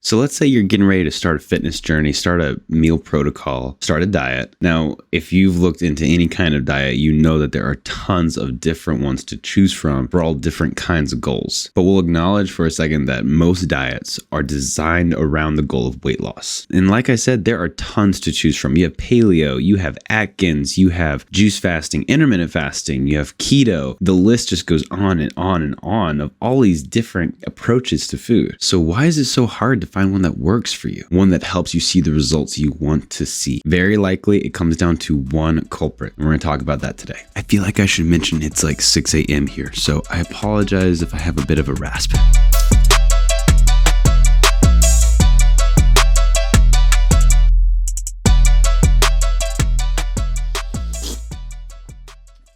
So let's say you're getting ready to start a fitness journey, start a meal protocol, start a diet. Now, if you've looked into any kind of diet, you know that there are tons of different ones to choose from for all different kinds of goals. But we'll acknowledge for a second that most diets are designed around the goal of weight loss. And like I said, there are tons to choose from. You have paleo, you have Atkins, you have juice fasting, intermittent fasting, you have keto. The list just goes on and on and on of all these different approaches to food. So why is it so hard to find one that works for you? One that helps you see the results you want to see? Very likely it comes down to one culprit. And we're going to talk about that today. I feel like I should mention it's like 6 a.m. here, so I apologize if I have a bit of a rasp.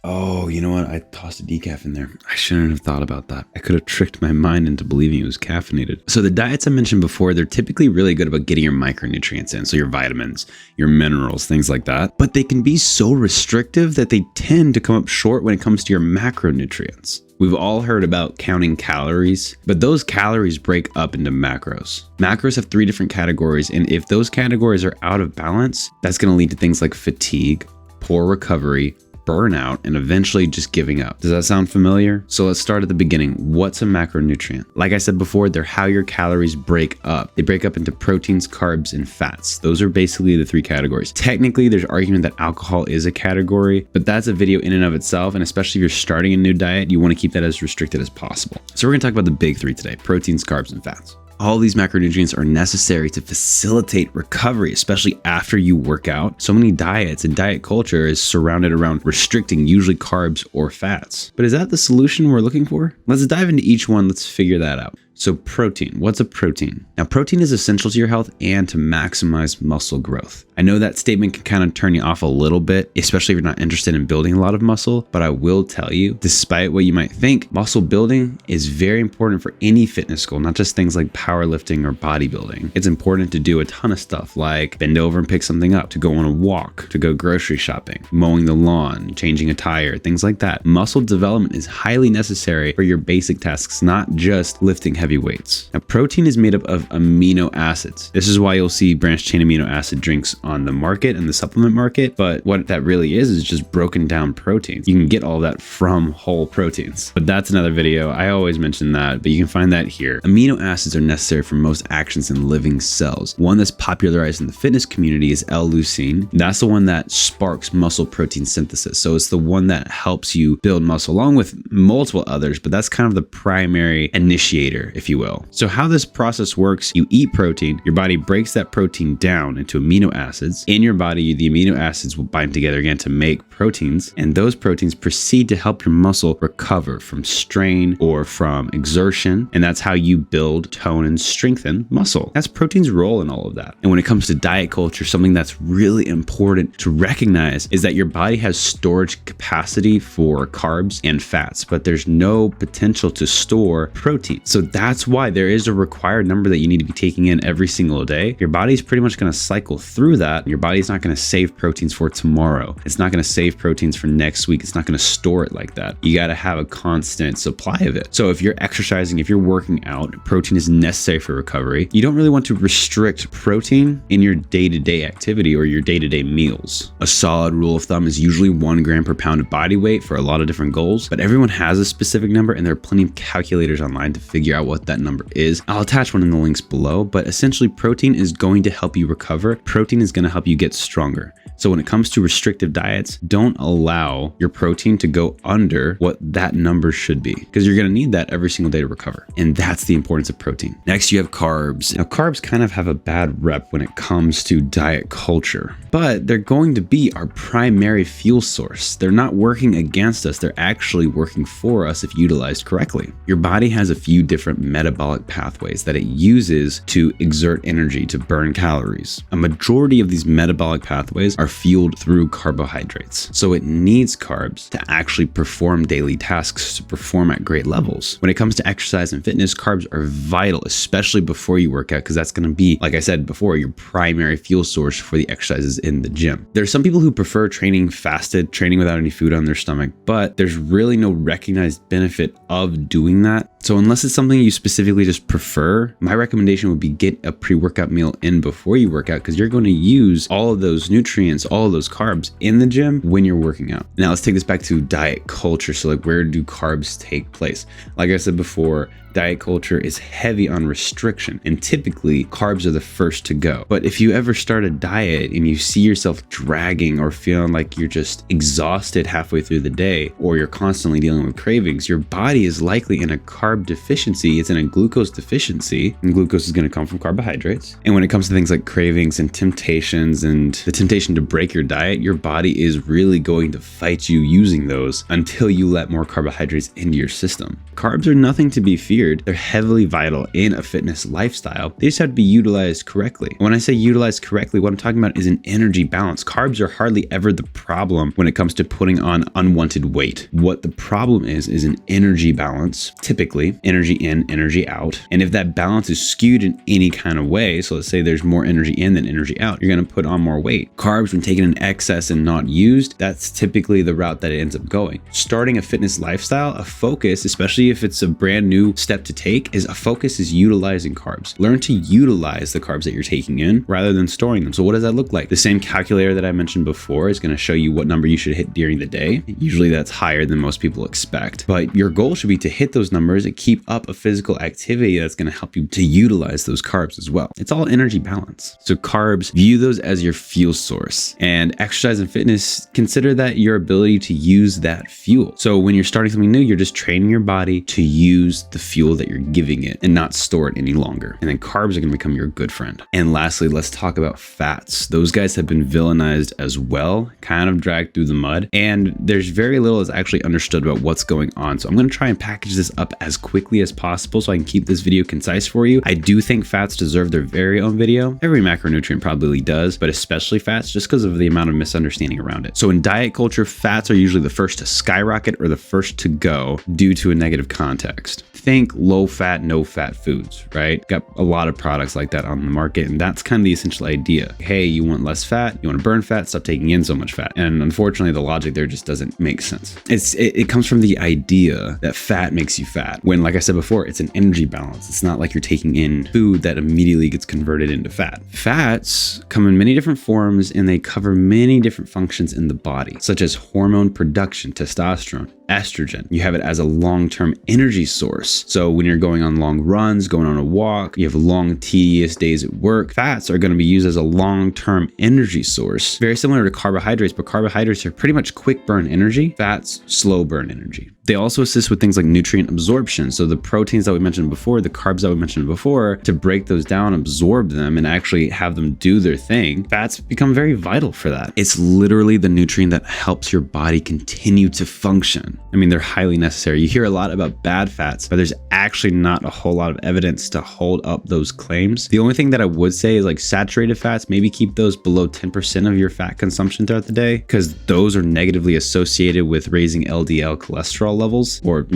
Oh, you know what? I tossed a decaf in there. I shouldn't have thought about that. I could have tricked my mind into believing it was caffeinated. So the diets I mentioned before, they're typically really good about getting your micronutrients in. So your vitamins, your minerals, things like that. But they can be so restrictive that they tend to come up short when it comes to your macronutrients. We've all heard about counting calories, but those calories break up into macros. Macros have 3 different categories, and if those categories are out of balance, that's going to lead to things like fatigue, poor recovery, burnout, and eventually just giving up. Does that sound familiar? So let's start at the beginning. What's a macronutrient? Like I said before, they're how your calories break up. They break up into proteins, carbs, and fats. Those are basically the 3 categories. Technically, there's argument that alcohol is a category, but that's a video in and of itself. And especially if you're starting a new diet, you want to keep that as restricted as possible. So we're going to talk about the big 3 today: proteins, carbs, and fats. All these macronutrients are necessary to facilitate recovery, especially after you work out. So many diets and diet culture is surrounded around restricting usually carbs or fats. But is that the solution we're looking for? Let's dive into each one. Let's figure that out. So protein, what's a protein? Now, protein is essential to your health and to maximize muscle growth. I know that statement can kind of turn you off a little bit, especially if you're not interested in building a lot of muscle, but I will tell you, despite what you might think, muscle building is very important for any fitness goal, not just things like powerlifting or bodybuilding. It's important to do a ton of stuff like bend over and pick something up, to go on a walk, to go grocery shopping, mowing the lawn, changing a tire, things like that. Muscle development is highly necessary for your basic tasks, not just lifting heavy weights. Now, protein is made up of amino acids. This is why you'll see branched chain amino acid drinks on the market and the supplement market. But what that really is just broken down proteins. You can get all that from whole proteins. But that's another video. I always mention that, but you can find that here. Amino acids are necessary for most actions in living cells. One that's popularized in the fitness community is L-leucine. That's the one that sparks muscle protein synthesis. So it's the one that helps you build muscle, along with multiple others, but that's kind of the primary initiator, if you will. So how this process works, you eat protein, your body breaks that protein down into amino acids. In your body, the amino acids will bind together again to make proteins, and those proteins proceed to help your muscle recover from strain or from exertion, and that's how you build, tone, and strengthen muscle. That's protein's role in all of that. And when it comes to diet culture, something that's really important to recognize is that your body has storage capacity for carbs and fats, but there's no potential to store protein. So that's why there is a required number that you need to be taking in every single day. Your body's pretty much going to cycle through that. Your body's not going to save proteins for tomorrow. It's not going to save proteins for next week. It's not going to store it like that. You got to have a constant supply of it. So if you're exercising, if you're working out, protein is necessary for recovery. You don't really want to restrict protein in your day-to-day activity or your day-to-day meals. A solid rule of thumb is usually 1 gram per pound of body weight for a lot of different goals, but everyone has a specific number, and there are plenty of calculators online to figure out what that number is. I'll attach one in the links below, but essentially protein is going to help you recover. Protein is going to help you get stronger. So when it comes to restrictive diets, don't allow your protein to go under what that number should be, because you're going to need that every single day to recover. And that's the importance of protein. Next, you have carbs. Now, carbs kind of have a bad rep when it comes to diet culture, but they're going to be our primary fuel source. They're not working against us. They're actually working for us if utilized correctly. Your body has a few different metabolic pathways that it uses to exert energy, to burn calories. A majority of these metabolic pathways are fueled through carbohydrates. So it needs carbs to actually perform daily tasks, to perform at great levels. When it comes to exercise and fitness, carbs are vital, especially before you work out, because that's going to be, like I said before, your primary fuel source for the exercises in the gym. There are some people who prefer training fasted, training without any food on their stomach, but there's really no recognized benefit of doing that. So unless it's something you specifically just prefer, my recommendation would be get a pre-workout meal in before you work out, because you're going to use all of those nutrients, all of those carbs in the gym when you're working out. Now let's take this back to diet culture. So like, where do carbs take place? Like I said before, diet culture is heavy on restriction, and typically carbs are the first to go. But if you ever start a diet and you see yourself dragging or feeling like you're just exhausted halfway through the day, or you're constantly dealing with cravings, your body is likely in a carb deficiency. It's in a glucose deficiency, and glucose is going to come from carbohydrates. And when it comes to things like cravings and temptations and the temptation to break your diet, your body is really going to fight you using those until you let more carbohydrates into your system. Carbs are nothing to be feared. They're heavily vital in a fitness lifestyle. They just have to be utilized correctly. When I say utilized correctly, what I'm talking about is an energy balance. Carbs are hardly ever the problem when it comes to putting on unwanted weight. What the problem is an energy balance, typically energy in, energy out. And if that balance is skewed in any kind of way, so let's say there's more energy in than energy out, you're going to put on more weight. Carbs, when taken in excess and not used, that's typically the route that it ends up going. Starting a fitness lifestyle, a focus, especially if it's a brand new step to take, is a focus is utilizing carbs. Learn to utilize the carbs that you're taking in rather than storing them. So what does that look like? The same calculator that I mentioned before is going to show you what number you should hit during the day. Usually that's higher than most people expect, but your goal should be to hit those numbers and keep up a physical activity that's going to help you to utilize those carbs as well. It's all energy balance. So carbs, view those as your fuel source, and exercise and fitness, consider that your ability to use that fuel. So when you're starting something new, you're just training your body to use the fuel that you're giving it and not store it any longer. And then carbs are going to become your good friend. And lastly, let's talk about fats. Those guys have been villainized as well, kind of dragged through the mud, and there's very little that's actually understood about what's going on. So I'm going to try and package this up as quickly as possible so I can keep this video concise for you. I do think fats deserve their very own video. Every macronutrient probably does, but especially fats, just because of the amount of misunderstanding around it. So in diet culture, fats are usually the first to skyrocket or the first to go due to a negative context. Think low fat, no fat foods, right? Got a lot of products like that on the market, and that's kind of the essential idea. Hey, you want less fat, you want to burn fat, stop taking in so much fat. And unfortunately, the logic there just doesn't make sense. It comes from the idea that fat makes you fat, when, like I said before, it's an energy balance. It's not like you're taking in food that immediately gets converted into fat. Fats come in many different forms, and they cover many different functions in the body, such as hormone production, testosterone, estrogen. You have it as a long-term energy source. So when you're going on long runs, going on a walk, you have long, tedious days at work, fats are going to be used as a long-term energy source. Very similar to carbohydrates, but carbohydrates are pretty much quick burn energy. Fats, slow burn energy. They also assist with things like nutrient absorption. So the proteins that we mentioned before, the carbs that we mentioned before, to break those down, absorb them, and actually have them do their thing, fats become very vital for that. It's literally the nutrient that helps your body continue to function. I mean, they're highly necessary. You hear a lot about bad fats, but there's actually not a whole lot of evidence to hold up those claims. The only thing that I would say is like saturated fats, maybe keep those below 10% of your fat consumption throughout the day, because those are negatively associated with raising LDL cholesterol levels, or,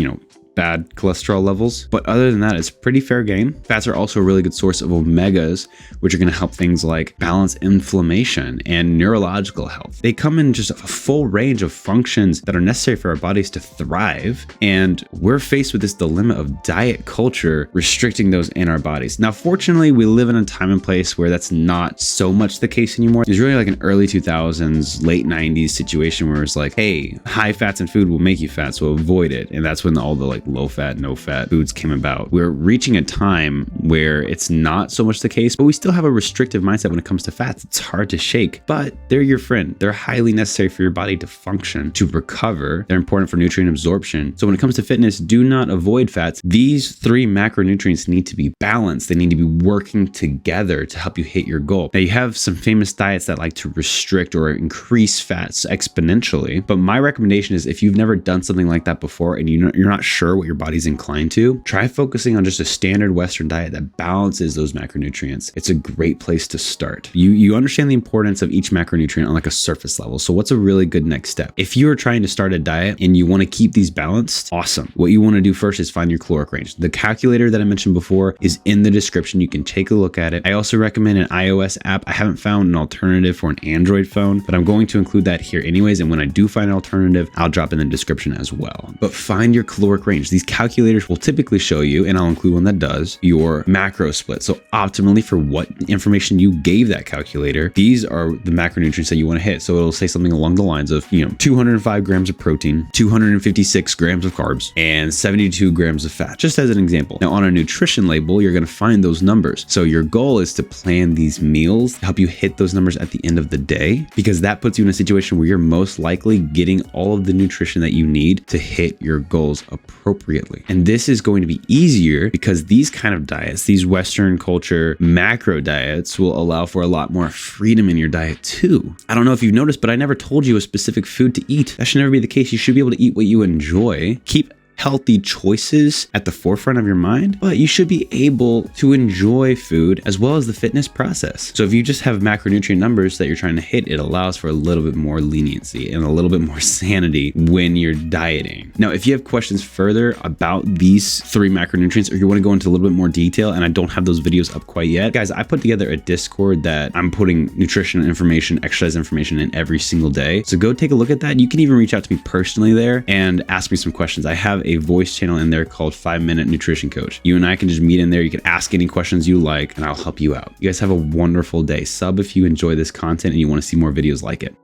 bad cholesterol levels. But other than that, it's pretty fair game. Fats are also a really good source of omegas, which are going to help things like balance inflammation and neurological health. They come in just a full range of functions that are necessary for our bodies to thrive. And we're faced with this dilemma of diet culture restricting those in our bodies. Now, fortunately, we live in a time and place where that's not so much the case anymore. There's really like an early 2000s, late 90s situation where it's like, hey, high fats in food will make you fat, so avoid it. And that's when all the like low fat, no fat foods came about. We're reaching a time where it's not so much the case, but we still have a restrictive mindset when it comes to fats. It's hard to shake, but they're your friend. They're highly necessary for your body to function, to recover. They're important for nutrient absorption. So when it comes to fitness, do not avoid fats. These three macronutrients need to be balanced. They need to be working together to help you hit your goal. Now, you have some famous diets that like to restrict or increase fats exponentially, but my recommendation is if you've never done something like that before and you're not sure prefer, what your body's inclined to, try focusing on just a standard Western diet that balances those macronutrients. It's a great place to start. You understand the importance of each macronutrient on like a surface level. So what's a really good next step? If you're trying to start a diet and you want to keep these balanced, awesome. What you want to do first is find your caloric range. The calculator that I mentioned before is in the description. You can take a look at it. I also recommend an iOS app. I haven't found an alternative for an Android phone, but I'm going to include that here anyways. And when I do find an alternative, I'll drop in the description as well. But find your caloric range. These calculators will typically show you, and I'll include one that does, your macro split. So optimally for what information you gave that calculator, these are the macronutrients that you want to hit. So it'll say something along the lines of, 205 grams of protein, 256 grams of carbs, and 72 grams of fat, just as an example. Now on a nutrition label, you're going to find those numbers. So your goal is to plan these meals to help you hit those numbers at the end of the day, because that puts you in a situation where you're most likely getting all of the nutrition that you need to hit your goals appropriately. And this is going to be easier because these kind of diets, these Western culture macro diets, will allow for a lot more freedom in your diet too. I don't know if you've noticed, but I never told you a specific food to eat. That should never be the case. You should be able to eat what you enjoy. Keep healthy choices at the forefront of your mind, but you should be able to enjoy food as well as the fitness process. So if you just have macronutrient numbers that you're trying to hit, it allows for a little bit more leniency and a little bit more sanity when you're dieting. Now, if you have questions further about these 3 macronutrients, or you want to go into a little bit more detail, and I don't have those videos up quite yet, guys, I put together a Discord that I'm putting nutrition information, exercise information in every single day. So go take a look at that. You can even reach out to me personally there and ask me some questions. I have a voice channel in there called 5-Minute Nutrition Coach. You and I can just meet in there. You can ask any questions you like and I'll help you out. You guys have a wonderful day. Sub if you enjoy this content and you want to see more videos like it.